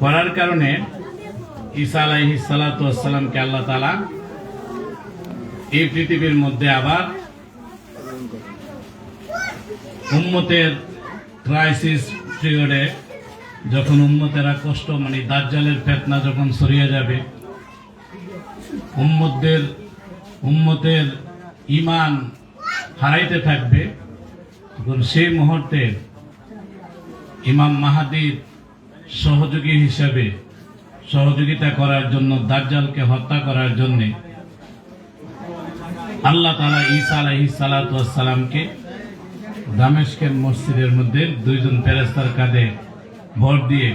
করার কারণে ঈসা আলাইহিস সালাতু ওয়াস সালামকে আল্লাহ তাআলা এই পৃথিবীর মধ্যে আবার উম্মতের ক্রাইসিস পিরিয়ডে, যখন উম্মতেরা কষ্ট দাজ্জালের ফিতনা যখন ছড়িয়ে যাবে, উম্মতের ঈমান হারাইতে থাকবে, তখন সেই মুহূর্তে ইমাম মাহদীর সহযোগী হিসেবে সহযোগিতা করার জন্য, দাজ্জালকে হত্যা করার জন্য আল্লাহ তাআলা ঈসা আলাইহিস সালাতু ওয়াস সালামকে দামেস্কের মসজিদের মধ্যে দুইজন ফেরেশতার কাঁধে ভর দিয়ে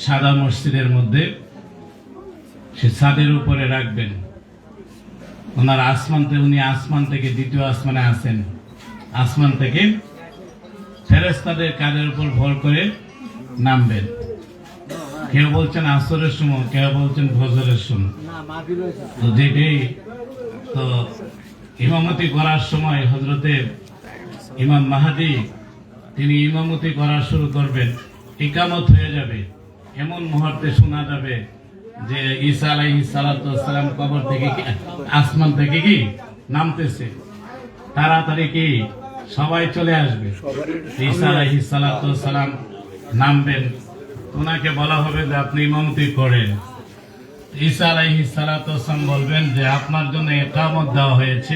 সাদা মসজিদের মধ্যে সে ছাদের উপরে রাখবেন। উনি আসমান থেকে দ্বিতীয় আসমানে আসেন, আসমান থেকে ফেরেশতাদের কাঁধের উপর ভর করে নামবেন। কেউ বলছেন আসরের সময়, কেউ বলছেন ফজরের সময়। তো যেটাই তো ইমামতি করার সময় হযরতে ইমাম মাহদী তিনি ইমামতি করা শুরু করবেন, ইকামত হয়ে যাবে, এমন মুহূর্তে শোনা যাবে যে ঈসা আলাইহিস সালাতু ওয়াস সালাম কবর থেকে আসমান থেকে কি নামতেছে, তাড়াতাড়ি কি সবাই চলে আসবে। ঈসা আলাইহিস সালাতু ওয়াস সালাম নামবেন, ওনাকে বলা হবে যে আপনি ইমামতি করেন। ঈসা আলাইহিস সালাতু ওয়াস সালাম বলবেন যে আপনার জন্য ইকামত দেওয়া হয়েছে,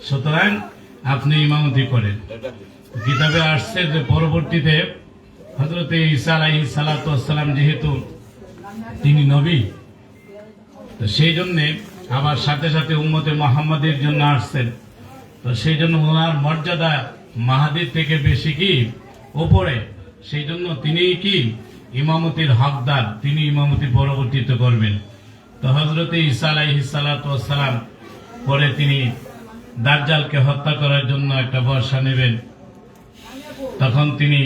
সুতরাং আপনি ইমামতি করেন। কিতাবে আসছে যে পরবর্তীতে হযরতে ঈসা আলাইহিস সালাতু ওয়াস সালাম যেহেতু তিনি নবী, তো সেই জন্য আবার সাথে সাথে উম্মতে মুহাম্মাদের জন্য আসছেন, তো সেই জন্য ওনার মর্যাদা মাহদীর থেকে বেশি কি উপরে, সেই জন্য তিনি কি ইমামতির হকদার, তিনি ইমামতি পরবর্তীতে করবেন। তো হযরতে ঈসা আলাইহিস সালাতু ওয়াস সালাম পরে তিনি দাজ্জালকে হত্যা করার জন্য একটা বর্ষা নেবেন, তখন তিনি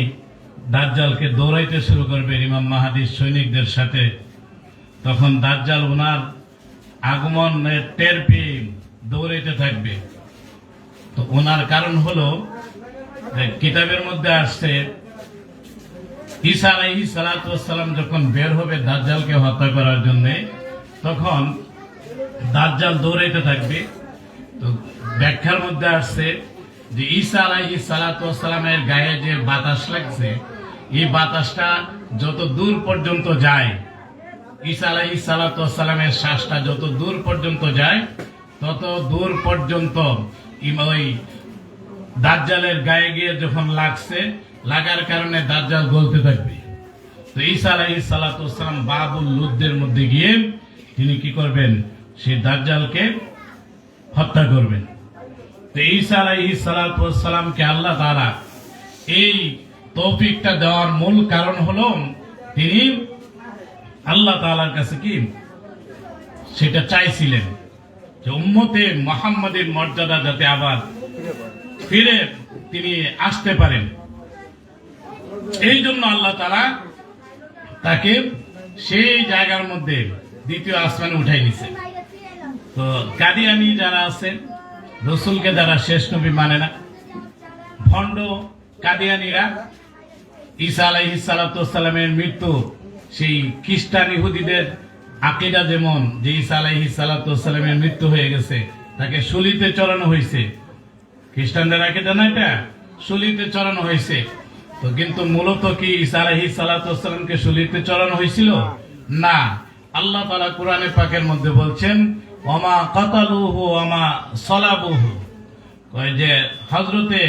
দাজ্জালকে দৌড়াইতে শুরু করবেন ইমাম মাহদীর সৈনিকদের সাথে। তখন দাজ্জাল ওনার আগমনের টের পেয়ে দৌড়াইতে থাকবে। তো ওনার কারণ হলো কিতাবের মধ্যে আসছে ঈসা আলাইহিস সালাতু ওয়াস সালাম যখন বের হবে দাজ্জালকে হত্যা করার জন্য, তখন দাজ্জাল দৌড়াইতে থাকবে। তো ব্যাখ্যার মধ্যে আসছে যে ঈসা আলাইহিস সালাতু ওয়াস সালামের গায়ে যে বাতাস লাগছে, এই বাতাসটা যত দূর পর্যন্ত যায়, ঈসা আলাইহিস সালাতু ওয়াস সালামের শ্বাসটা যত দূর পর্যন্ত যায়, তত দূর পর্যন্ত ওই দাজ্জালের গায়ে গিয়ে যখন লাগছে, লাগার কারণে দাজ্জাল গলতে থাকবে। তো ঈসা আলাইহিস সালাতু ওয়াস সালাম বাবুল লুদ্দের মধ্যে গিয়ে তিনি কি করবেন, সেই দাজ্জালকে হত্যা করবেন। তো ঈসা আলাইহিস সালাতু ওয়াস সালামকে আল্লাহ তাআলা এই তৌফিকটা দেওয়ার মূল কারণ হলো তিনি আল্লাহ তাআলার কাছে কি সেটা চাইছিলেন যে উম্মতে মুহাম্মাদের মর্যাদা যাতে আবার ফিরে তিনি আসতে পারেন। এই জন্য আল্লাহ তাআলা তাকে সেই জায়গার মধ্যে দ্বিতীয় আসমানে উঠাই নিছে। তো কাদিয়ানি যারা আছেন, রাসূলকে যারা শেষ নবী মানে না, ভণ্ড কাদিয়ানিরা ঈসা আলাইহিস সালাতু ওয়াস সালামের মৃত্যু, সেই খ্রিস্টান ইহুদিদের আকীদা যেমন যে ঈসা আলাইহিস সালাতু ওয়াস সালামের মৃত্যু হয়ে গেছে, তাকে শুলিতে চড়ানো হয়েছে। খ্রিস্টানদের আকীদা না এটা, শুলিতে চড়ানো হয়েছে। তো কিন্তু মূলত কি ঈসা আলাইহিস সালাতু ওয়াস সালামকে শুলিতে চড়ানো হয়েছিল না। আল্লাহ তাআলা কোরআনে পাকের মধ্যে বলছেন ওমা কাতালুহু ওমা সালাবুহু, কয় যে হযরতে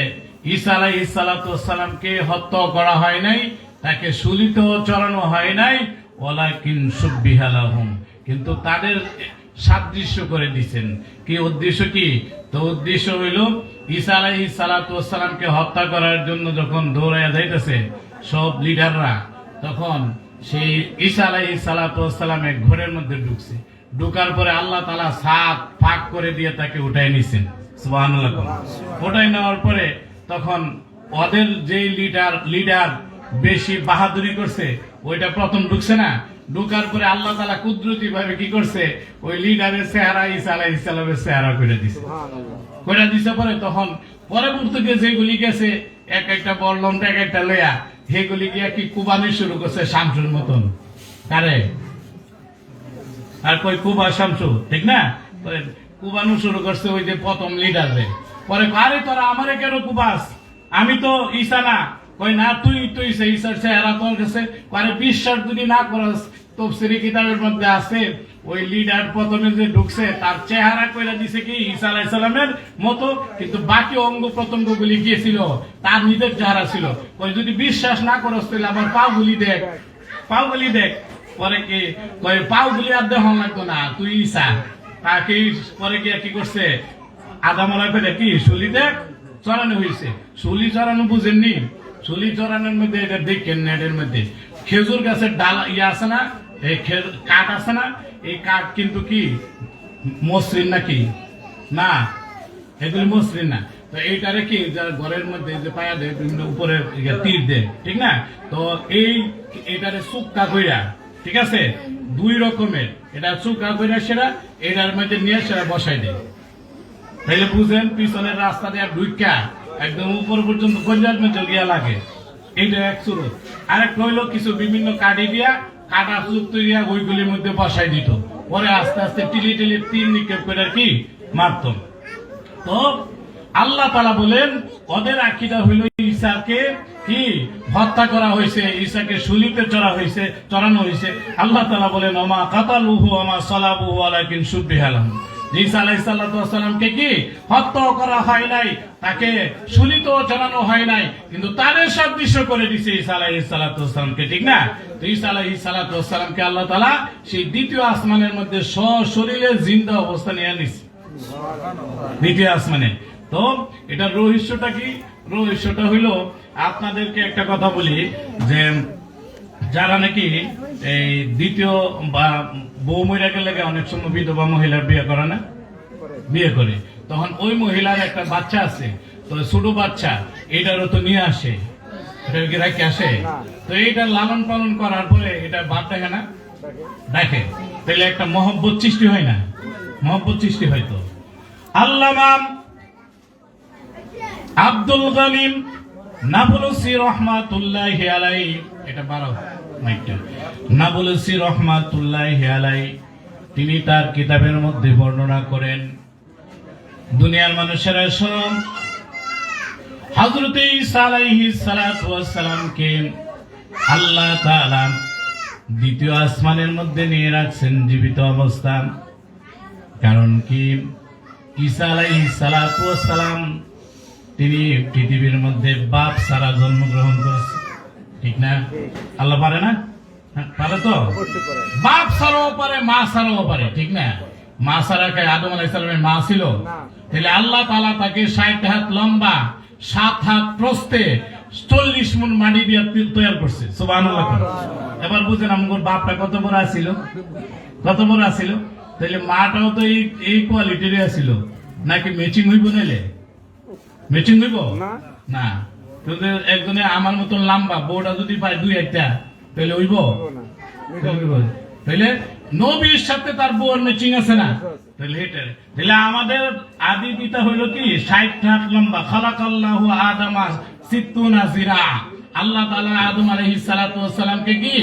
ঈসা আলাইহিস সালাতু ওয়াস সালামকে হত্যা করা হয় নাই, তাকে শুলিতেও চড়ানো হয় নাই, ওয়ালাকিন সুববিহা লাহুম, কিন্তু তাদের সাদৃশ্য করে দিয়েছেন। কি উদ্দেশ্য কি? তো উদ্দেশ্য হইল ঈসা আলাইহিস সালাতু ওয়াস সালামকে হত্যা করার জন্য যখন দৌড়াইয়া যাইতেছে সব লিডাররা, তখন সেই ঈসা আলাইহিস সালাতু ওয়াস সালামের ঘরের মধ্যে ঢুকছে। ঢুকার পরে আল্লাহ তাআলা সাত ফাঁক করে দিয়ে তাকে উঠাই নিছেন। সুবহানাল্লাহ। উঠাই নেওয়ার পরে তখন ওদের যে লিডার বেশি বাহাদুরি করছে, ওইটা প্রথম ঢুকছে না। ঢুকার পরে আল্লাহ তাআলা কুদরতি ভাবে কি করছে, ওই লিডারের চেহারা ঈসা আলাইহিস সালামের চেহারা করে দিছে। করে দিছে পরে তখন পরবর্তীতে যেগুলি গেছে এক একটা বললাম এক একটা লইয়া সেগুলি গিয়া কি কুবানি শুরু করছে শামসুর মতন কারে আর কই কুবা শামসু ঠিক না কুবানো শুরু করছে ওই যে প্রথম লিডারে পরে আরে তোরা আমারে কেন কুবাস আমি তো ঈসা না কই না তুই তুই সেই ঈসার চেহারা তোর কাছে পরে বিশ্বাস যদি না করস তাফসীরে কিতাবের মধ্যে আছে ওই লিডার প্রথমে যে ঢুকছে তার চেহারা কইরা দিছে কি ঈসা আলাইহিস সালামের মতো কিন্তু বাকি অঙ্গ প্রত্যঙ্গগুলি কি ছিল তার নিজের চেহারা ছিল কই যদি বিশ্বাস না করস তাহলে আবার পাগুলি দেখ পরে কি কই পাগুলি আর দেখান লাগতো না তুই ঈসা তাকে পরে কি করছে আদম আলাইহিস কি শুলিতে চড়ানো হয়েছে শুলি চড়ানো বুঝেননি শুলি চড়ানোর মধ্যে এটা দেখেন নেটের মধ্যে খেজুর গাছের ডাল ইয়ে আছে না এই কাঠ আছে না এই কাঠ কিন্তু কি মসৃণ নাকি না এগুলি মসৃণ না তো এইটারে কি ঘরের মধ্যে যে পায়া দেয় উপরে তীর দেয় ঠিক না তো এইটারে চুক্কা কইরা ঠিক আছে দুই রকমের এটা চুক্কা কইরা সেটা এটার মধ্যে নিয়ে সেটা বসাই দেয় তাইলে বুঝেন পিছনের রাস্তা দিয়ে ঢুকা একদম উপর পর্যন্ত কলিজার মধ্যে গিয়া লাগে এইটা এক সুরত আরেক হইলো কিছু বিভিন্ন কাঠি দিয়া কাটা যুক্ত দিয়া ওইগুলির মধ্যে বসাই দিত পরে আস্তে আস্তে টিলি তীর নিক্ষেপ করে কি মারত তো আল্লাহ তাআলা বলেন ওদের আকীদা হইল ঈসাকে কি হত্যা করা হয়েছে ঈসাকে শুলিতে চড়ানো হয়েছে আল্লাহ তাআলা বলেন ওমা কাতালুহু ওমা সালাবুহু ওয়ালাকিন শুববিহা লাহুম ঈসা আলাইহিস সালামকে কি হত্যা করা হয় নাই তাকে শুলিত চড়ানো হয় নাই কিন্তু তাদের সাদৃশ্য করে দিয়েছে ঈসা আলাইহিস সালামকে ঠিক না তো ঈসা আলাইহিস সালামকে আল্লাহ তাআলা সেই দ্বিতীয় আসমানের মধ্যে সশরীরে জিন্দা অবস্থা নিয়ে আনিছে দ্বিতীয় আসমানে তো এটা রহস্যটা কি রহস্যটা হইলো আপনাদেরকে একটা কথা বলি যে যারা নাকি এই দ্বিতীয় বা বউ মরে গেলে অনেক সময় বিধবা মহিলার বিয়ে করে তখন ওই মহিলার একটা বাচ্চা আছে তো ছোট বাচ্চা এটারও তো নিয়ে আসে এটা কি রাখে আসে তো এইটা লালন পালন করার পরে এটা বাপ দেখে না দেখে তাহলে একটা মহব্বত সৃষ্টি হয় না মহব্বত সৃষ্টি হয়তো আল্লামা আব্দুল গনিম নাবলুসি রহমাতুল্লাহি আলাইহি এটা বারো মাইকটা নাবলুসি রহমাতুল্লাহি আলাইহি তিনি তার কিতাবের মধ্যে বর্ণনা করেন দুনিয়ার মানুষেরা সব হযরত ঈসা আলাইহিস সালাতু ওয়াস সালামকে আল্লাহ তাআলা দ্বিতীয় আসমানের মধ্যে নিয়ে রাখছেন জীবিত অবস্থা কারণ কি ঈসা আলাইহিস সালাতু ওয়াস সালাম তিনি পৃথিবীর মধ্যে বাপ ছাড়া জন্মগ্রহণ করেছে ঠিক না আল্লাহ পারে না পারে তো বাপ ছাড়াও পারে মা ছাড়াও পারে ঠিক না মা ছাড়া কে আদম আলাইহিস সালামের মা ছিল তাহলে আল্লাহ তাআলা তাকে 60 হাত লম্বা 7 হাত প্রস্থে 40 মণ মাটি দিয়ে তৈরি করছে সুবহানাল্লাহ এবার বুঝেন আমগোর বাপটা কত বড় ছিল তাহলে মাটাও তো এই কোয়ালিটির ছিল নাকি ম্যাচিং হইব নাইলে ম্যাচিং হইব না কিন্তু একজনে আমার মতন লম্বা বউটা যদি পায় দুই একটা তাহলে হইব তাহলে নবীর সাথে তার বউর ম্যাচিং আছে না তাহলে আমাদের আদি পিতা হইল কি 60 হাত লম্বা খালাকাল্লাহু আদামা 60 জিরা আল্লাহ তাআলা আদম আলাইহিস সালাতু ওয়াস সালামকে কি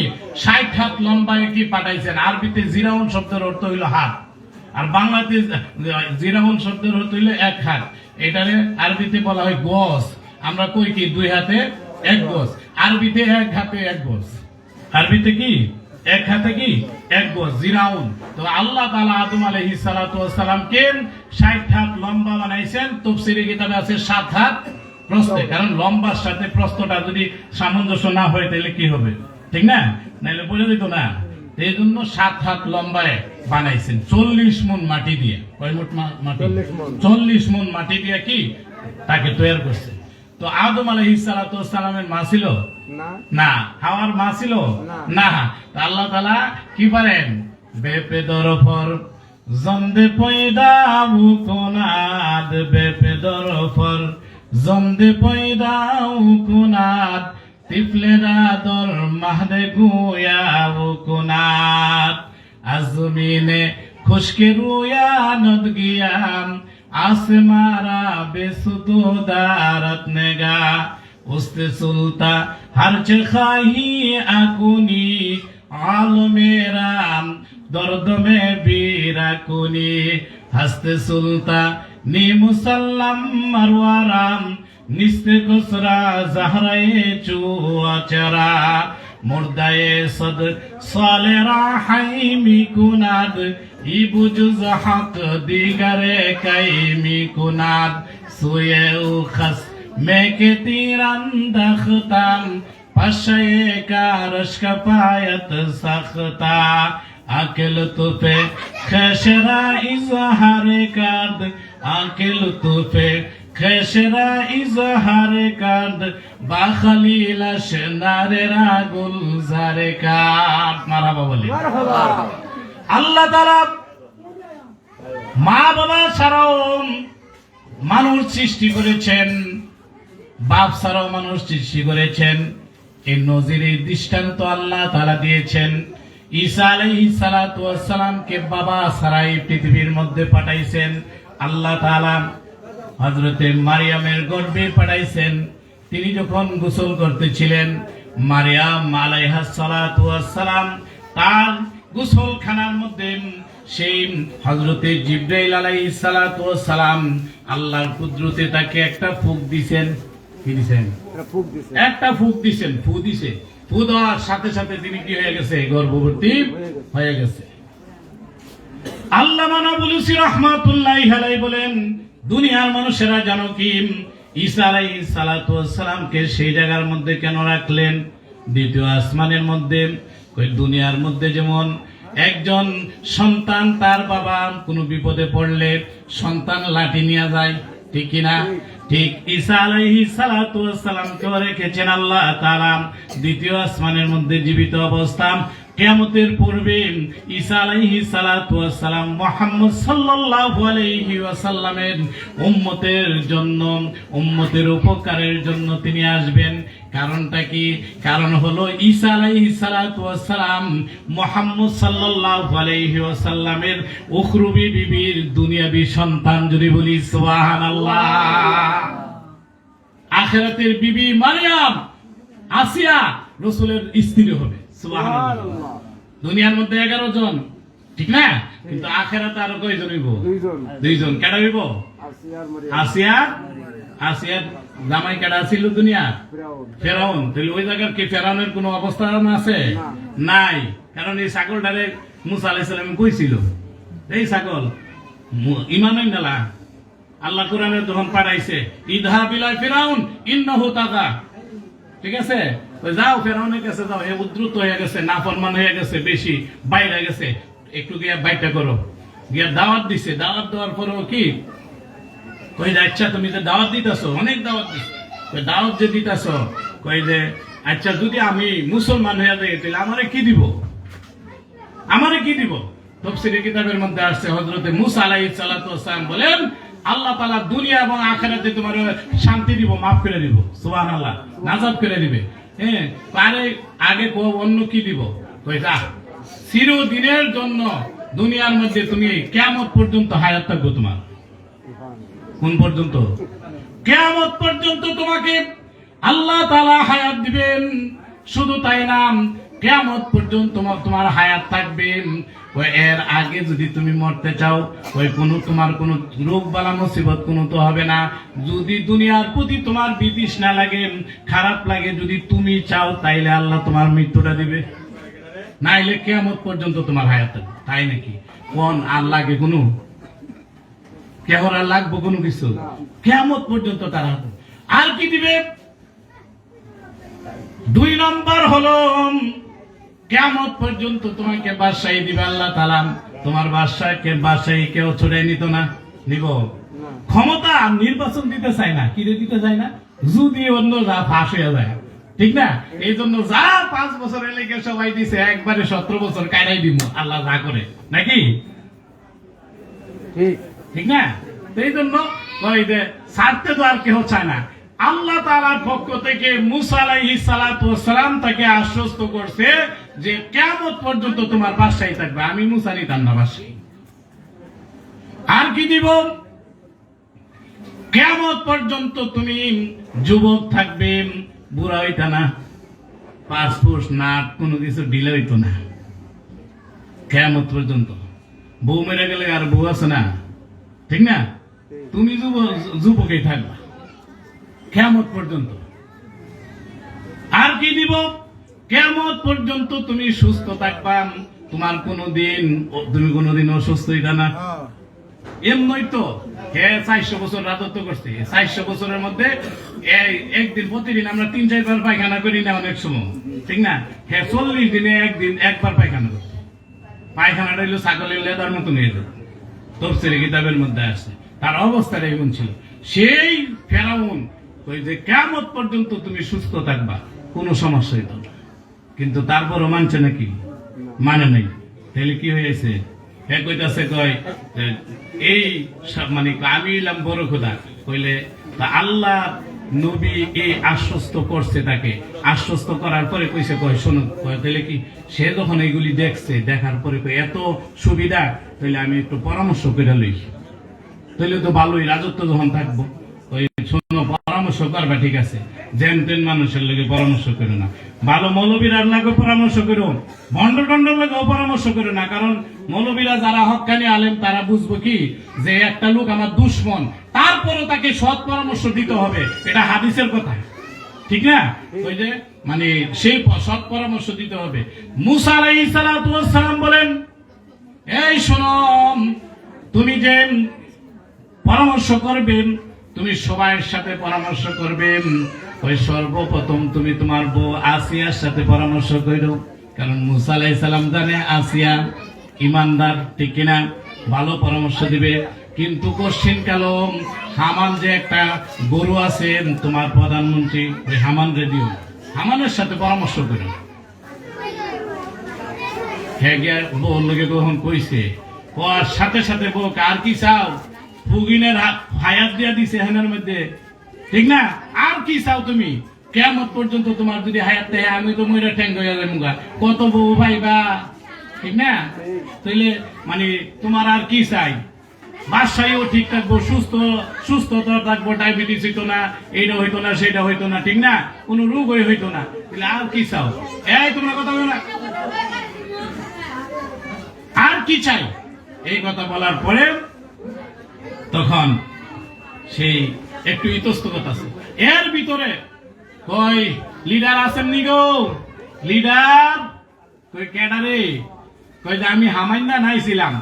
60 হাত লম্বায় কি পাঠাইছেন আরবিতে জিরাউন শব্দের অর্থ হইল হাত আর বাংলাতে জিরাউন শব্দের অর্থ হইল এক হাত এটারে আরবিতে বলা হয় গজ আমরা কই কি দুই হাতে এক গজ আরবিতে এক হাতে এক গজ আরবিতে কি এক হাতে কি এক গজ জিরাউন তো আল্লাহ তাআলা আদম আলাইহিস সালাতু ওয়াস সালামকে 60 হাত লম্বা বানাইছেন তাফসীরে কিতাবে আছে 7 হাত প্রস্থে কারণ লম্বার সাথে প্রস্থটা যদি সামঞ্জস্য না হয় তাহলে কি হবে ঠিক না নাইলে বলে দিত না এই জন্য 7 হাত লম্বায় বানাইছেন 40 মণ মাটি দিয়ে কয় মণ মাটি 40 মণ মাটি দিয়ে কি তাকে তৈরি করছে তো আদম আলাইহিস সালাতু ওয়াস সালামের মা ছিল না হাওয়ার মা ছিল না আল্লাহ তাআলা কি পারেন বেপে দরফর জন্দে পয়দা মুকুনাদ বেপে দরফর জন্দে পয়দা মুকুনাদ তিফলেরা দর মাহদে গুয়া মুকুনাদ আজমিনে খুশকে রুয়া নদ গিয়াম আসমারা বেসুতো দারত নেগা उस्ते सुल्ता हर्च खाही आकुनी आलमेरा दर्द में बीरा कुनी हस्ते सुल्ता नी मुसल्लम मरवाराम निस्ते कुसरा जहराए चुआचरा मुर्दाए सद सालेरा हाइमी कुनाद इबुजुज हक दिगरे काइमी कुनाद सुये उखस मेके तीरंदख्ताम पशये का रश्क पायत सख्ता अकेल तुफे खशरा इजहारे कार्द अकेल तुफे खशरा इजहारे कार्द बाखलीला शनारेरा गुलजारे कार्द मारहाबा बोली আল্লাহ তাআলা মা বাবা ছাড়াও মানুষ সৃষ্টি করেছেন, বাপ ছাড়াও মানুষ সৃষ্টি করেছেন। এই নজিরের দৃষ্টান্ত আল্লাহ তাআলা দিয়েছেন। ঈসা আলাইহিস সালাতু ওয়াস সালামকে বাবা ছাড়াই পৃথিবীর মধ্যে পাঠাইছেন। আল্লাহ তাআলা হযরতে মারিয়ামের গর্ভে পাঠাইছেন। তিনি যখন গোসল করতেছিলেন, মারিয়াম আলাইহাস সালাতু ওয়াস সালাম তার গোসলখানার মধ্যে সেই হযরতে জিবরাইল আলাইহিস সালাতু ওয়াস সালাম আল্লাহর কুদরতে তাকে একটা ফুঁক দিবেন। কি দিবেন? একটা ফুঁক দিবেন। ফু দিছে। ফু দেওয়ার সাথে সাথে তিনি কি হয়ে গেছে? গর্ভবতী হয়ে গেছে। আল্লামা নবুলুসি রাহমাতুল্লাহি আলাইহি বলেন, দুনিয়ার মানুষেরা জানো কি ঈসা আলাইহিস সালাতু ওয়াস সালামকে সেই জায়গার মধ্যে কেন রাখলেন? দ্বিতীয় আসমানের মধ্যে। দুনিয়ার মধ্যে যেমন একজন সন্তান তার বাবা কোনো বিপদে পড়লে সন্তান লাঠি নিয়ে যায়, ঠিক কিনা? ঠিক ঈসা আলাইহিস সালাতু ওয়াস সালামকে রেখেছেন আল্লাহ তাআলা দ্বিতীয় আসমানের মধ্যে জীবিত অবস্থা। কিয়ামতের পূর্বে ঈসা আলাইহিস সালাতু ওয়াস সালাম মুহাম্মদ সাল্লাল্লাহু আলাইহি ওয়াসাল্লামের উম্মতের জন্য, উম্মতের উপকারের জন্য তিনি আসবেন। কারণটা কি? কারণ হলো ঈসা আলাইহিস সালাতু ওয়াস সালাম মুহাম্মদ সাল্লাল্লাহু আলাইহি ওয়াসাল্লামের উখরুবি বিবির দুনিয়াবি সন্তান। যদি বলি সুবহানাল্লাহ। আখিরাতের বিবি মারিয়াম আসিয়া রাসূলের স্ত্রী হবে। সুবহানাল্লাহ। দুনিয়ার মধ্যে 11 জন, ঠিক না? কিন্তু আখিরাতে আরো কয়জন হইব? দুইজন। কেডা হইব? আসিয়া। আসিয়ার জামাই কেডা ছিল দুনিয়া? ফেরাউন। তাহলে ওই জায়গার কি ফেরাউনের কোনো অবস্থা আছে? নাই। কারণ এই ছাগলটারে মুসা আলাইহিস সালাম কইছিল, এই ছাগল ঈমানই নালা। আল্লাহ কোরআনে যখন পাঠাইছে, ইযহাব ইলা ফিরাউন ইন্নাহু তাগা, ঠিক আছে? যাও ফেরাউনের কাছে যাও, এ উদ্রুত হয়ে গেছে, নাফরমান হয়ে গেছে, বেশি বাইরে গেছে, একটু গিয়া বাইটা করো। গিয়া দাওয়াত দিছে। দাওয়াত দেওয়ার পরেও কি কই যে আচ্ছা তুমি যে দাওয়াত দিতেছো, অনেক দাওয়াত দিছো, দাওয়াত যে দিতেছো, কই যে আচ্ছা যদি আমি মুসলমান হয়ে যাই তাহলে আমারে কি দিব? আমারে কি দিব? তাফসীরের কিতাবের মধ্যে আসছে হযরতে মুসা আলাইহিস সালাতু ওয়াস সালাম বলেন, আল্লাহ তাআলা দুনিয়া এবং আখিরাতে তোমার শান্তি দিব, মাফ করে দিব। সুবহানাল্লাহ। নাজাত করে দিবে। হ্যাঁ, আরে আগে অন্য কি দিব? কই যা চিরদিনের জন্য দুনিয়ার মধ্যে তুমি কিয়ামত পর্যন্ত হায়াত থাকবে তোমার। কোন পর্যন্ত? কিয়ামত পর্যন্ত তোমাকে আল্লাহ তাআলা হায়াত দিবেন। শুধু তাই না, কিয়ামত পর্যন্ত তোমার হায়াত থাকবে। ওই এর আগে যদি তুমি মরতে চাও, ওই তোমার কোনো রোগ বালা মুসিবত কোনো তো হবে না। যদি দুনিয়ার প্রতি তোমার বিতৃষ্ণা লাগে, খারাপ লাগে, যদি তুমি চাও তাইলে আল্লাহ তোমার মৃত্যুটা দিবে, নাইলে কিয়ামত পর্যন্ত তোমার হায়াত থাকবে। তাই নাকি? কোন আর লাগে কোনো? কেহর আর লাগবো কোনো কিছু? কিয়ামত পর্যন্ত তারা। আর কি দিবে? 2 নম্বর হলো কিয়ামত পর্যন্ত তোমাকে বাদশাহী দিবে আল্লাহ তাআলা। তোমার বাদশাহী কেউ ছুড়ে নিত না? নিব? ক্ষমতা নির্বাচন দিতে চায় না, কি দিতে চায় না? যদি অন্য যা ফাঁস হয়ে যায়, ঠিক না? এই জন্য যা 5 বছরের লেগে সবাই দিছে, একবারে 17 বছর কাটাই দিব আল্লাহ যা করে, নাকি? ঠিক না? এই জন্য ওই যে ছাড়তে তো আর কেউ চায় না। আল্লাহ তাআলার পক্ষ থেকে মুসা আলাইহিস সালাতু ওয়াস সালাম তাকে আশ্বস্ত করছে যে কিয়ামত পর্যন্ত তোমার বাদশাহী থাকবে। আমি মুসা নিতাম না বাদশাহী। আর কি দিব? কিয়ামত পর্যন্ত তুমি যুবক থাকবে, বুড়া হইতা না, পাসপোর্ট নাট কোনো কিছু ঢিলে হইতো না কিয়ামত পর্যন্ত। বউ মেরে গেলে আর বউ আছে না, ঠিক না? তুমি যুবকই থাকবা কিয়ামত পর্যন্ত। আর কি দিব? কিয়ামত পর্যন্ত তুমি সুস্থ থাকবা, তুমি কোনোদিন অসুস্থ হইতা না। এমনই তো 400 বছর রাজত্ব করছে, 400 বছরের মধ্যে একদিন প্রতিদিন আমরা 3-4 বার পায়খানা করি না অনেক সময়, ঠিক না? 40 দিনে একবার পায়খানা করছে। পায়খানাটা হইলো ছাগলের লেদার মতন হয়ে যেত, তফসিরে কিতাবের মধ্যে আসছে। তার অবস্থাটা এমন ছিল। সেই ফেরাউন ওই যে কিয়ামত পর্যন্ত তুমি সুস্থ থাকবা, কোনো সমস্যা হইতো না। কিন্তু তারপরও মানছে নাকি? মানে নাই। তাহলে কি হয়েছে? এই মানে আমি এলাম বড় খোদা কইলে আল্লাহ নবী এই আশ্বস্ত করছে, তাকে আশ্বস্ত করার পরে কইছে শোনো, তাহলে কি সে যখন এইগুলি দেখছে, দেখার পরে এত সুবিধা, তাহলে আমি একটু পরামর্শ করে লই, তাহলে তো ভালোই রাজত্ব যখন থাকবো। ওই শোনো, পরামর্শ করবা, ঠিক আছে, যেন তেন মানুষের লগে পরামর্শ করো না, ভালো মৌলবীরার লাগে পরামর্শ করো, ভণ্ড টন্ডর লাগেও পরামর্শ করো না। কারণ মৌলবীরা যারা হক্কানি আলেম, তারা বুঝবো কি যে একটা লোক আমার দুশ্মন, তারপরে তাকে সৎ পরামর্শ দিতে হবে, এটা হাদিসের কথা, ঠিক না? ওই যে মানে সেই সৎ পরামর্শ দিতে হবে। মুসা আলাইহিস সালাতু ওয়াস সালাম বলেন, এই শোনো, তুমি যে পরামর্শ করবেন, তুমি সবার সাথে পরামর্শ করবেন, ওই সর্বপ্রথম তুমি তোমার বউ আসিয়ার সাথে পরামর্শ করো। কারণ মুসা আলাইহিস সালাম জানে আসিয়া ইমানদার, ঠিক কিনা? ভালো পরামর্শ দিবে। কিন্তু কোশ্চিন কাল হামান যে একটা গরু আছে তোমার প্রধানমন্ত্রী, ওই হামান রেডিও, হামানের সাথে পরামর্শ করো। হ্যাঁ গিয়া বউর লোকে কখন কইছে, ওর সাথে সাথে বউ আর কি চাও? ফুগিনের হায়াত দিয়া দিছে হেনের মধ্যে, ঠিক না? আর কি চাও তুমি? কিয়ামত পর্যন্ত তোমার যদি হায়াত দেয়, আমি তো মইরা ঠ্যাং হইয়া যাই মুগা, কত বউ পাইবা, ঠিক না? তাইলে মানে তোমার আর কি চাই? বাসায়ও ঠিক থাকবো, সুস্থতা থাকবো, ডায়াবেটিস হইতো না, এইটা হইতো না, সেটা হইতো না, ঠিক না? কোনো রোগই হইতো না, তাহলে আর কি চাও? এই তোমরা কথা বলো না, আর কি চাই? এই কথা বলার পরে তখন সেই একটু ইতস্তত আছে। এর ভিতরে কই লিডার আছেন নি গো? লিডার কই ক্যাডারে? কই যে আমি হামাইন্দা নাইছিলাম।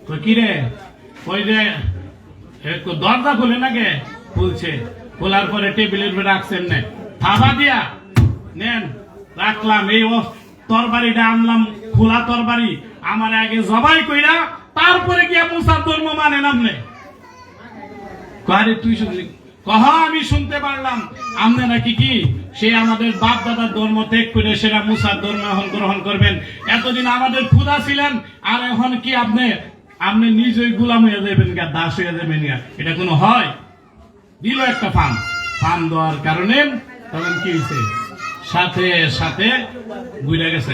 কই কি রে? কই যে দরজা খুলে নাকি? খুলছে। খোলার পরে টেবিলের উপরে রাখছেন, নে থাবা দিয়া নেন রাখলাম, এই তরবারিটা আনলাম, খোলা তরবারি, আমার আগে জবাই কইরা তারপরে গিয়া মুসার ধর্ম মানে নামনে। তুই শুনলি? কহ আমি শুনতে পারলাম আপনি নাকি কি সে আমাদের বাপ দাদার ধর্ম ত্যাগ করে সেটা মুসার ধর্ম এখন গ্রহণ করবেন। এতদিন আমাদের ক্ষুধা ছিলেন, আর এখন কি আপনি নিজেই গোলাম হয়ে যাবেন, দাস হয়ে যাবেন? এটা কোনো হয়? দিল একটা ফান দেওয়ার কারণে তখন কি হয়েছে, সাথে সাথে বুঝা গেছে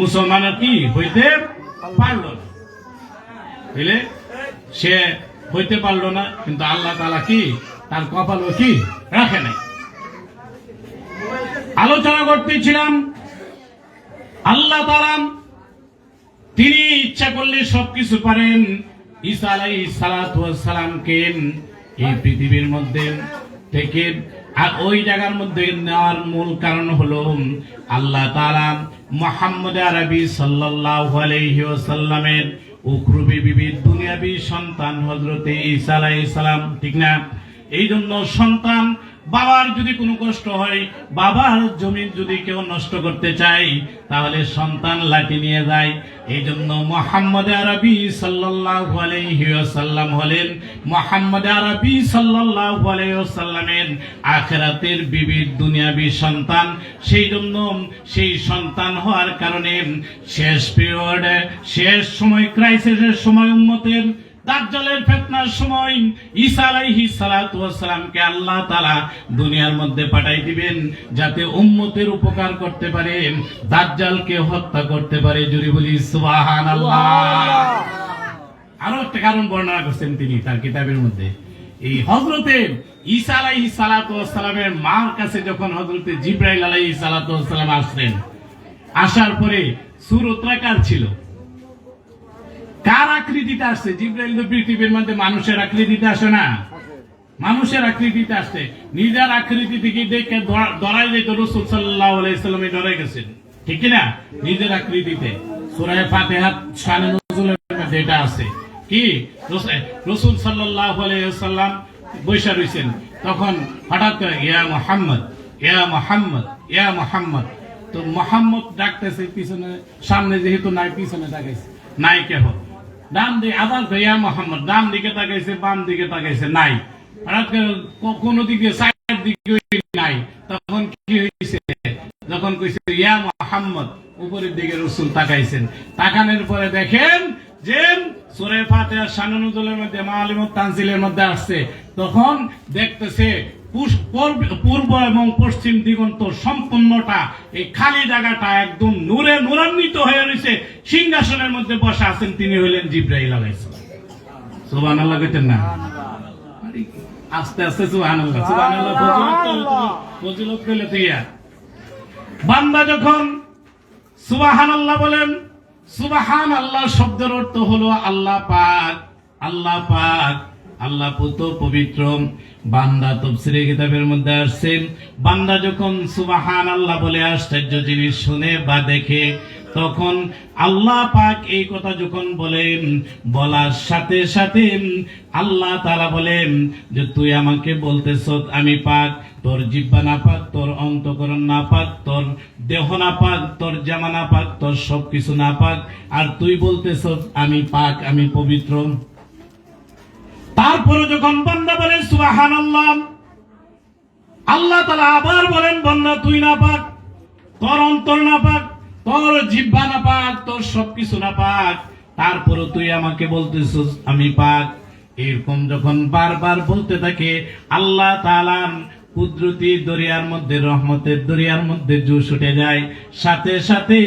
মুসলমানের কি হইতে পারল না, বুঝলে? সে হইতে পারলো না, কিন্তু আল্লাহ তাআলা কি তার কপাল কি রাখে নাই। আলোচনা করতেছিলাম, আল্লাহ তাআলা তিনি ইচ্ছা করলে সবকিছু পারেন। ঈসা আলাইহিস সালাতু ওয়াস সালামকে এই পৃথিবীর মধ্যে থেকে আর ওই জায়গার মধ্যে নেওয়ার মূল কারণ হলো আল্লাহ তাআলা মুহাম্মদ আরবি সাল্লাল্লাহু আলাইহি ওয়াসাল্লামের উখরুবি বিবির দুনিয়াবি সন্তান হযরতে ঈসা আলাইহিস সালাম, ঠিক না? এই জন্য সন্তান, বাবার যদি কোনো কষ্ট হয়, বাবার জমি যদি কেউ নষ্ট করতে চায়, তাহলে সন্তান লাঠি নিয়ে যায়। এই জন্য মুহাম্মদ আরবি সাল্লাল্লাহু আলাইহি ওয়াসাল্লাম হলেন মুহাম্মদ আরবি সাল্লাল্লাহু আলাইহি ওয়াসাল্লামের আখিরাতের বিবির দুনিয়াবি সন্তান। সেই জন্য সেই সন্তান হওয়ার কারণে শেষ পিরিয়ডে, শেষ সময়, ক্রাইসিসের সময়, উম্মতের দাজ্জালের ফিতনার সময় ঈসা আলাইহিস সালাতু ওয়াস সালামকে আল্লাহ তাআলা দুনিয়ার মধ্যে পাঠাই দিবেন, যাতে উম্মতের উপকার করতে পারে, দাজ্জালকে হত্যা করতে পারে। জোরে বলি সুবহানাল্লাহ। আরো একটা কারণ বর্ণনা করছেন তিনি তার কিতাবের মধ্যে, এই হযরতে ঈসা আলাইহিস সালাতু ওয়াস সালামের মার কাছে যখন হযরতে জিবরাইল আলাইহিস সালাতু ওয়াস সালাম আসলেন, আসার পরে সূরত রাকার ছিল। কার আকৃতিতে আসছে? জিবরাইল তো পৃথিবীর মধ্যে মানুষের আকৃতিতে আসে না, মানুষের আকৃতিতে আসছে। নিজের আকৃতি থেকে দেখে ডরাই যেত রাসূল সাল্লাল্লাহু আলাইহি ওয়াসাল্লাম ডরে গেছেন, ঠিক কি না? নিজের আকৃতিতে সূরা ফাতিহা শানে নুজুলের মধ্যে এটা আছে কি রাসূল সাল্লাল্লাহু আলাইহি ওয়াসাল্লাম বৈশা রইছেন, তখন হঠাৎ করে ইয়া মুহাম্মদ, ইয়া মুহাম্মদ, ইয়া মুহাম্মদ। তো মুহাম্মদ ডাকতেছে পিছনে, সামনে যেহেতু নাই পিছনে তাকাইছে, নাই কেহ। ডান দিকে আবার ইয়া মুহাম্মদ, ডান দিকে তাকাইছে, বাম দিকে তাকাইছে, নাই। হঠাৎ করে কোন দিকে সাইড দিকে নাই। তখন কি হইছে? যখন কইছে ইয়া মুহাম্মদ, উপরের দিকে রাসূল তাকাইছেন। তাকানোর পরে দেখেন যে সূরা ফাতিহা শানে নুজুলের মধ্যে মাআলিমুত তানজিলের মধ্যে আসছে, তখন দেখতেছে পূর্ব এবং পশ্চিম দিগন্ত সম্পূর্ণটা, এই খালি জায়গাটা একদম নূরে নূরান্বিত হয়ে রয়েছে। সিংহাসনের মধ্যে বসা আছেন, তিনি হইলেন জিবরাইল আলাইহিস সালাম। সুবহানাল্লাহ কইতেন না? আস্তে আস্তে সুবহানাল্লাহ, সুবহানাল্লাহ ফজিলত কইলে দিয়া বান্দা যখন সুবহানাল্লাহ বলেন, সুবহানাল্লাহ শব্দের অর্থ হলো আল্লাহ পাক, আল্লাহ পাক, আল্লাহ পুত পবিত্র। বান্দা তাফসীরে কিতাবের মধ্যে আসছে, বান্দা যখন সুবহানাল্লাহ বলে আশ্চর্য জিনিস শুনে বা দেখে, তখন আল্লাহ পাক এই কথা যখন বলেন, বলার সাথে সাথে আল্লাহ তাআলা বলেন যে তুই আমাকে বলতেছ আমি পাক, তোর জিহ্বা না পাক, তোর অন্তঃকরণ না পাক, তোর দেহ না পাক, তোর জামা না পাক, তোর সবকিছু না পাক, আর তুই বলতেছ আমি পাক, আমি পবিত্র। তারপরে যখন বান্দা বলে সুবহানাল্লাহ, আল্লাহ তাআলা আবার বলেন বান্দা তুই না পাক, তোর অন্তর না পাক, তোর জিহ্বা না পাক, তোর সবকিছু না পাক, তারপরে তুই আমাকে বলতেছিস আমি পাক। এরকম যখন বারবার বলতে থাকে, আল্লাহ তাআলার কুদরতি দরিয়ার মধ্যে, রহমতের দরিয়ার মধ্যে জোশ উঠে যায়। সাথে সাথে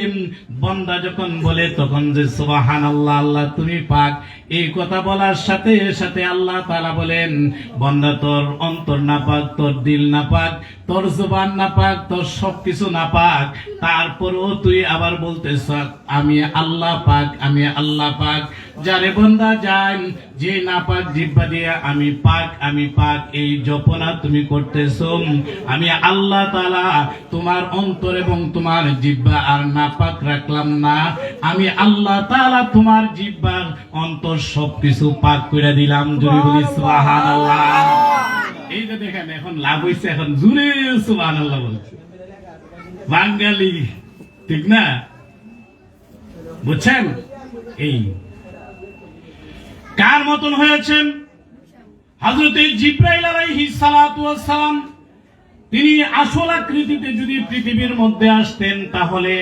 বান্দা যখন বলে তখন যে সুবহানাল্লাহ, আল্লাহ তুমি পাক, এই কথা বলার সাথে সাথে আল্লাহ তাআলা বলেন বান্দা তোর অন্তর না পাক, তোর দিল না পাক, তোর জবান না পাক, তোর সবকিছু না পাক, তারপরও তুই আবার বলতেছ আমি আল্লাহ পাক, আমি আল্লাহ পাক। যারে বান্দা যায় যে না পাক জিহ্বা দিয়ে আমি পাক, আমি পাক এই জপনা তুমি করতেছ, আমি আল্লাহ তাআলা তোমার অন্তর এবং তোমার জিহ্বা আর না পাক রাখলাম না, আমি আল্লাহ তাআলা তোমার জিহ্বা অন্তর সবকিছু পাক করে দিলাম। জোরে বলি সুবহানাল্লাহ। এই যে দেখেন এখন লাভ হইছে, এখন জোরে সুবহানাল্লাহ বলছে বাঙালি, ঠিক না? বুঝছেন? এই কার মতন হয়েছেন? হযরত জিবরাইল আলাইহিস সালাতু ওয়াস সালাম, তিনি আসল আকৃতিতে যদি পৃথিবীর মধ্যে আসতেন তাহলে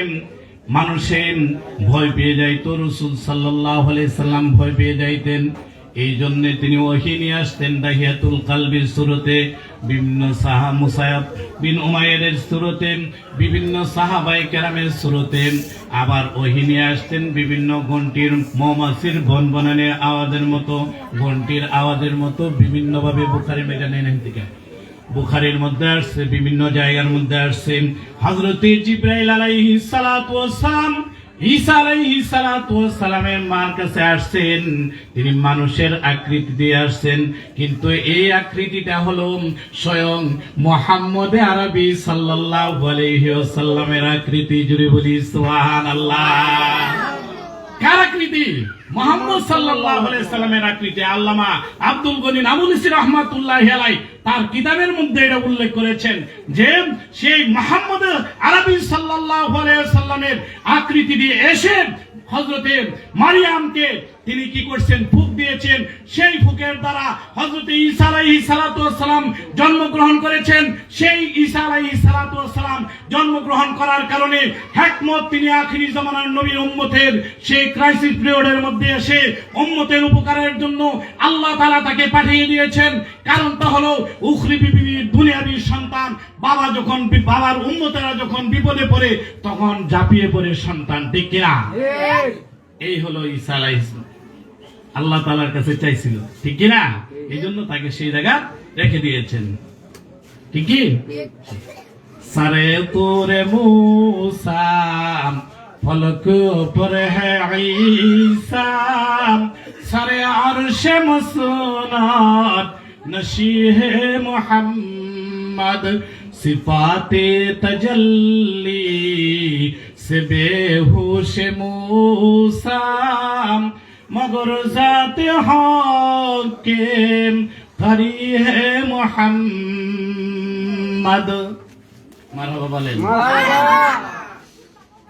মানুষের ভয় পেয়ে যাইত, রাসূল সাল্লাল্লাহু আলাইহি সাল্লাম ভয় পেয়ে যাইতেন। এই জন্য তিনি ওহী নিয়ে আসতেন দাহিয়াতুল কালবির সূরতে, বিভিন্ন মুসায়ব বিন উমাইরের সূরতে, বিভিন্ন সাহাবায়ে কেরামের সূরতে, আবার ওহী নিয়ে আসতেন বিভিন্ন ঘন্টির মৌমাছির ভনভনানের আওয়াজের মতো, ঘন্টির আওয়াজের মতো বিভিন্ন ভাবে। বুখারী মেজানের থেকে বুখারীর মধ্যে আসছে, বিভিন্ন জায়গার মধ্যে আসছে হযরত জিবরাইল আলাইহিস সালাতু ওয়াস সালাম ঈসা আলাইহিস সালাতু ওয়াস সালামের মার কাছে আসছেন। তিনি মানুষের আকৃতি দিয়ে আসছেন, কিন্তু এই আকৃতিটা হলো স্বয়ং মুহাম্মদ আরবি সাল্লাল্লাহু আলাইহি ওয়াসাল্লামের আকৃতি। জুড়ে বলি সুবহানাল্লাহ। কার আকৃতি? মুহাম্মদ সাল্লাল্লাহু আলাইহি সাল্লামের আকৃতি। আল্লামা আব্দুল গনি নাবুলসি রাহমাতুল্লাহি আলাইহি তার কিতাবের মধ্যে এটা উল্লেখ করেছেন যে সেই মুহাম্মদ আরবি সাল্লাল্লাহু আলাইহি সাল্লামের আকৃতি দিয়ে এসে হযরতে মারিয়ামকে তিনি কি করছেন? ফুঁক দিয়েছেন। সেই ফুঁকের দ্বারা হযরতে ঈসা আলাইহিস সালাতু ওয়াস সালাম জন্মগ্রহণ করেছেন। সেই ঈসা আলাইহিস সালাতু ওয়াস সালাম জন্মগ্রহণ করার কারণে হিকমত, তিনি আখিরি জামানার নবীর উম্মতের সেই ক্রাইসিস পিরিয়ডের মধ্যে এসে উম্মতের উপকারের জন্য আল্লাহ তাআলা তাকে পাঠিয়ে দিয়েছেন। কারণটা হলো উখরি বিবির দুনিয়াবী সন্তান, বাবার উম্মতেরা যখন বিপদে পড়ে তখন ঝাঁপিয়ে পড়ে সন্তান, ঠিক কিনা? এই হলো ঈসা আলাইহিস সালাম, আল্লাহ তাআলার কাছে চাইছিল, ঠিক কিনা? এই জন্য তাকে সেই জায়গা রেখে দিয়েছেন। ঠিক কি? সারে তোরে মুসা ফলক পর হ্যাঁ ঈসা সারে আরশে মসনদ নশীহে মুহাম্মদ সিফাতে তজল্লি से बेहोश मूसा मगर जात के खरी है मुहम्मद। মারহাবা বলেন।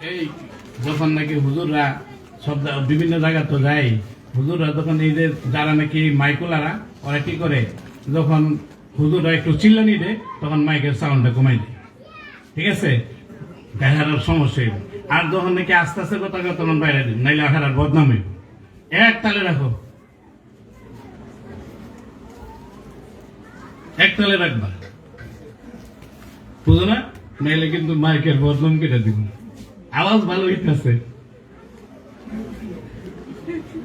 এই যখন নাকি হুজুররা সব বিভিন্ন জায়গা তো যায়, হুজুররা তখন এই যে যারা নাকি মাইকুলারা ওরা কি করে, যখন হুজুররা একটু চিল্লানি দেয় তখন মাইকের সাউন্ডটা কমাই দেয়। ঠিক আছে, দেখার সমস্যা। আর যখন নাকি আস্তে আস্তে কথা তখন বাইরে দিন, নাইলে আখার বদনাম হইব। এক তালে রাখো, এক তালে রাখবা, বুঝো না? নাইলে কিন্তু মাইকের বদনাম কেটে দিব। আওয়াজ ভালো হইতেছে,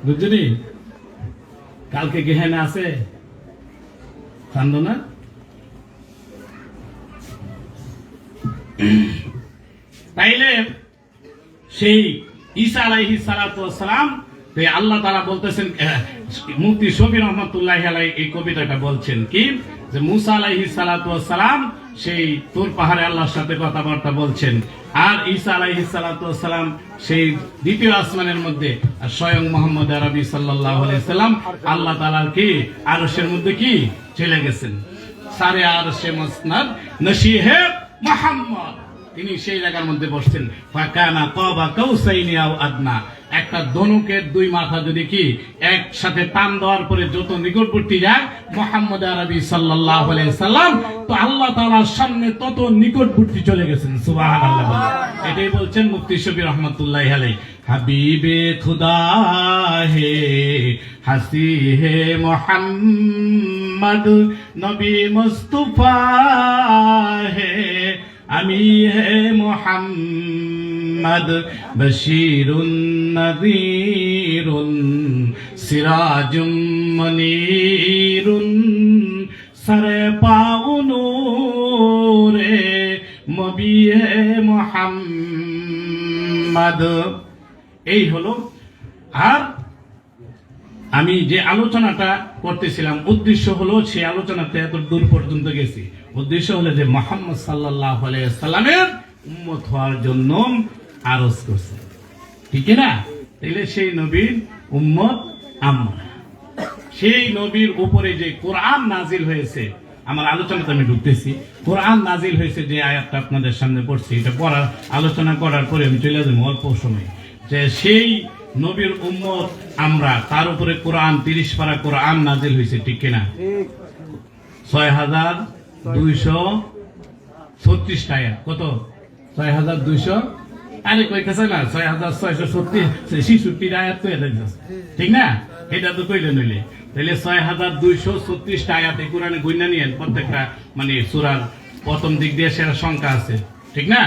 বুঝলি? কালকে গেহেনা আছে কান্দ না? তাইলে সেই ঈসা আলাইহিস সালাতু ওয়াস সালাম, আল্লাহ তাআলা বলতেছেন, মুফতি শফি রহমাতুল্লাহি আলাইহি এই কবিতাটা বলছেন কি, যে মুসা আলাইহিস সালাতু ওয়াস সালাম সেই তুর পাহাড়ে আল্লাহর সাথে কথাবার্তা বলছেন, আর ঈসা আলাইহিস সালাতু ওয়াস সালাম সেই দ্বিতীয় আসমানের মধ্যে, আর স্বয়ং মুহাম্মদ আরবি সাল্লাল্লাহু আলাইহি সাল্লাম আল্লাহ তাআলার কি আরশের মধ্যে কি চলে গেছেন। সারে আরশে মসনদ নশীহে মুহাম্মদ, তিনি সেই জায়গার মধ্যে বসছেন। ফাকানা কাবা কাউসাইনি আও আদনা, একটা ধনুকের দুই মাথা যদি কি একসাথে টান দেওয়ার পরে যত নিকটবর্তী যায় মুহাম্মদ আরবি সাল্লাল্লাহু আলাইহি সাল্লাম, তো আল্লাহ তাআলার সামনে তত নিকটবর্তী চলে গেছেন। সুবহানাল্লাহ। এটাই বলছেন মুফতি শফি রহমাতুল্লাহি আলাইহি, হাবিবে খুদা হে হাসি হে মুহাম্মদ নবী মুস্তাফা হে আমি হে মুহাম্মদ বশীরুন নযীরুন সিরাজুম মুনীরুন সরে পাও নূরে নবী হে মুহাম্মদ। এই হলো। আর আমি যে আলোচনাটা করতেছিলাম উদ্দেশ্য হলো, সেই আলোচনাতে এত দূর পর্যন্ত গেছি, উদ্দেশ্য হলো যে মুহাম্মদ সাল্লাল্লাহু আলাইহি সাল্লামের উম্মত হওয়ার জন্য আরজ করছে, ঠিক না? তাইলে সেই নবীর উম্মত আমরা, সেই নবীর উপরে যে কোরআন নাজিল হয়েছে, আমার আলোচনাতে আমি ঢুকতেছি, কোরআন নাজিল হয়েছে যে আয়াতটা আপনাদের সামনে পড়ছি, এটা পড়ার আলোচনা করার পরে আমি চলে যাবো অল্প সময়, যে সেই নবীর উম্মত আমরা, তার উপরে কোরআন 30 পারা কোরআন নাজিল হয়েছে, ঠিক কিনা? 6236 আয়াত। কত? 6200, আরে কইতেছে না 6636 আয়াত কই আছে, ঠিক না? এটা তো কইলে নইলে, তাহলে 6236 আয়াত এই কোরআনে গইনা নিয়েন, প্রত্যেকটা মানে সূরার প্রথম দিক দিয়ে সেটা সংখ্যা আছে, ঠিক না?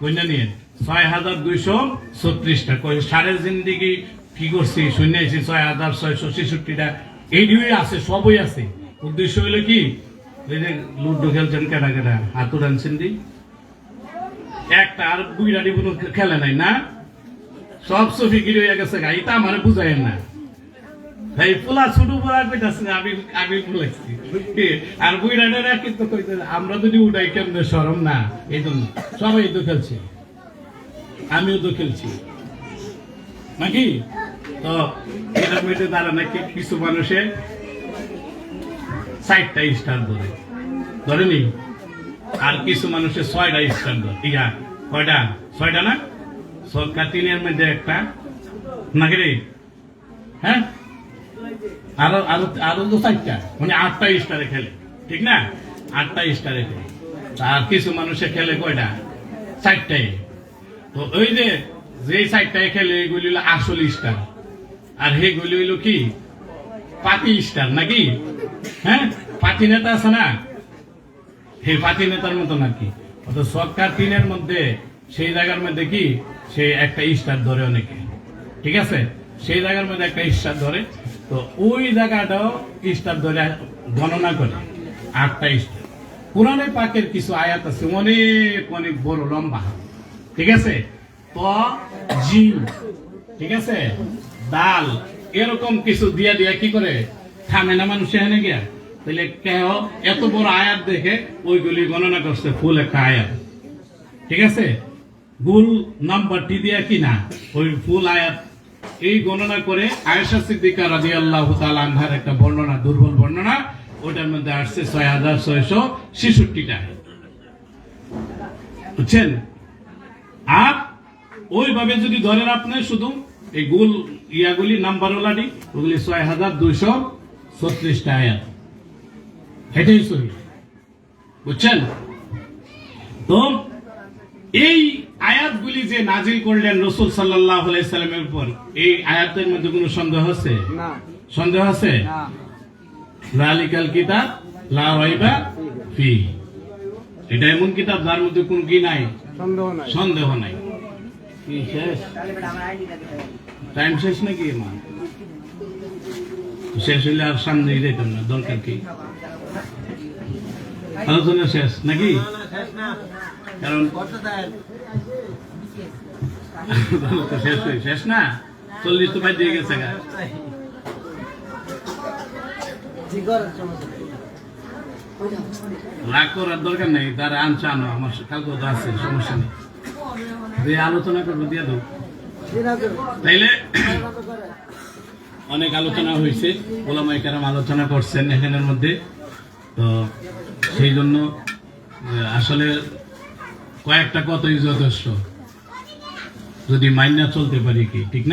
গইনা নিয়েন 6236টা। কই সারে জিন্দেগি কি করছি শুনেছি 6666টা, এইগুলোই আছে, সবই আছে। উদ্দেশ্য হইলো কি, এই যে লুডো খেলছেন কেডা কেডা, হাত উড়ানছেন দি একটা, আর বুইরাডি কোনো খেলে নাই না, সব সফিকির হয়ে গেছে গা, এটা আমার বুঝাই না। ভাই পোলা ছোট পোলা কইতাছে আমি বলেছি, আর বুইরাডারা কিন্তু কইতেছে আমরা যদি উড়াই কেমনে শরম না, এই জন্য সবাই তো খেলছে, আমিও তো খেলছি নাকি? তো এটা মেয়েদের দ্বারা নাকি কিছু মানুষে 4টা স্টার ধরেনি, আর কিছু মানুষের 6টা স্টার ধরে। ইয়া কয়টা? 6টা না? সরকার 3-এর মধ্যে একটা নাকি রে? হ্যাঁ, আরো আরো আরো তো 4টা, মানে 8টা স্টারে খেলে, ঠিক না? 8টা স্টারে খেলে। আর কিছু মানুষে খেলে কয়টা? 4টায়। তো ওই যে 4টায় খেলে এগুলি হলো আসল স্টার, আর হেগুলি হইল কি পাতি স্টার নাকি? হ্যাঁ, পাতি নেতা আছে না, হে পাতি নেতার মতো নাকি? অত সরকার 3-এর মধ্যে সেই জায়গার মধ্যে কি সে একটা স্টার ধরে অনেকে, ঠিক আছে? সেই জায়গার মধ্যে একটা স্টার ধরে। তো ওই জায়গাটাও স্টার ধরে গণনা করে 8টা স্টার। কোরআনে পাকের কিছু আয়াত আছে অনেক অনেক বড় লম্বা, ঠিক আছে, ত জিম, ঠিক আছে, দাল, এরকম কিছু দিয়া দিয়া কি করে থামে না মানুষ এখানে গিয়া। তাহলে কেউ এত বড় আয়াত দেখে ওইগুলি গণনা করছে ফুল একটা আয়াত, ঠিক আছে, গুল নাম্বারটি দিয়া কিনা ওই ফুল আয়াত এই গণনা করে আয়েশা সিদ্দিকা রাদিয়াল্লাহু তাআলা আনহার একটা বর্ণনা, দুর্বল বর্ণনা, ওটার মধ্যে আসছে 6666টা, বুঝছেন। আর ওইভাবে যদি ধরেন আপনি শুধু এই গুল ইয়াগুলি নাম্বারওয়ালাটি, ওগুলি 6236টা আয়াত, এটাই সহি, বুঝছেন। তো এই আয়াতগুলি যে নাজিল করলেন রাসূল সাল্লাল্লাহু আলাইহি সাল্লামের উপর, এই আয়াতের মধ্যে কোনো সন্দেহ আছে? না, সন্দেহ আছে? না। যালিকাল কিতাব লা রাইবা ফিহি, এটা এমন কিতাব যার মধ্যে কোনো কি নাই, সন্দেহ নাই। সন্দেহ নাই। কি শেষ? টাইম শেষ নাকি? মা শেষ হইলে আর সামনে যেতাম না, দরকার কি? আলোচনা শেষ নাকি? কারণ শেষ হয়ে শেষ না, 40 তো বাজে গেছে গা। রাগ করার দরকার নেই, তারা আনছে আনো, আমার কালকে তো আছে, সমস্যা নেই, দিয়ে আলোচনা করবো দিয়ে দেবো। তাইলে অনেক আলোচনা হয়েছে, ওলামায়ে কেরাম আলোচনা করছেন এখানের মধ্যে। তো সেই জন্য আসলে কয়েকটা কথাই যথেষ্ট, যদি মাইনা চলতে পারি কি, ঠিক না?